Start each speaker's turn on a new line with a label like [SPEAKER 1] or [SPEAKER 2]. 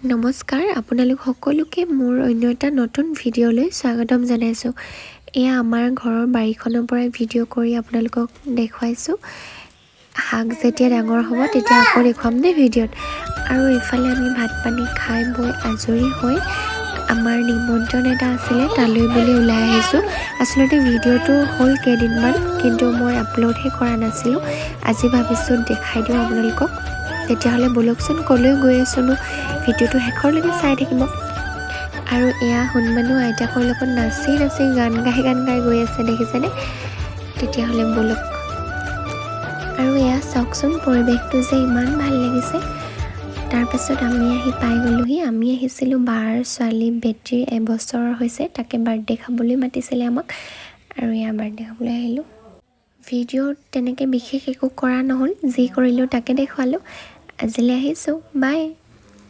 [SPEAKER 1] নমস্কাৰ, আপোনালোক সকলোকে মোৰ অন্য এটা নতুন ভিডিঅ'লৈ স্বাগতম জনাইছোঁ। এয়া আমাৰ ঘৰৰ বাৰীখনৰ পৰাই ভিডিঅ' কৰি আপোনালোকক দেখুৱাইছোঁ। শাক যেতিয়া ডাঙৰ হ'ব তেতিয়া আকৌ দেখুৱাম দেই ভিডিঅ'ত। আৰু ইফালে আমি ভাত পানী খাই বৈ আজৰি হৈ আমাৰ নিমন্ত্ৰণ এটা আছিলে, তালৈ বুলি ওলাই আহিছোঁ। আচলতে ভিডিঅ'টো হ'ল কেইদিনমান, কিন্তু মই আপলোডহে কৰা নাছিলোঁ। আজি ভাবিছোঁ দেখাই দিওঁ আপোনালোকক। তেতিয়াহ'লে ব'লকচোন ক'লৈ গৈ আছোঁনো, ভিডিঅ'টো শেষৰলৈকে চাই থাকিব। আৰু এয়া হনুমানো আইতাকৰ লগত নাচি নাচি গান গাই গৈ আছে, দেখিছেনে? তেতিয়াহ'লে ব'লক। আৰু এয়া চাওকচোন, পৰিৱেশটো যে ইমান ভাল লাগিছে। তাৰপাছত আমি আহি পাই গ'লোহি। আমি আহিছিলোঁ বাৰ ছোৱালী বেটীৰ এবছৰৰ হৈছে, তাকে বাৰ্থডে খাবলৈ মাতিছিলে আমাক, আৰু এয়া বাৰ্থডে খাবলৈ আহিলোঁ। ভিডিঅ'ত তেনেকৈ বিশেষ একো কৰা নহ'ল, যি কৰিলোঁ তাকে দেখুৱালোঁ। আজিলৈ আহিছোঁ, বাই।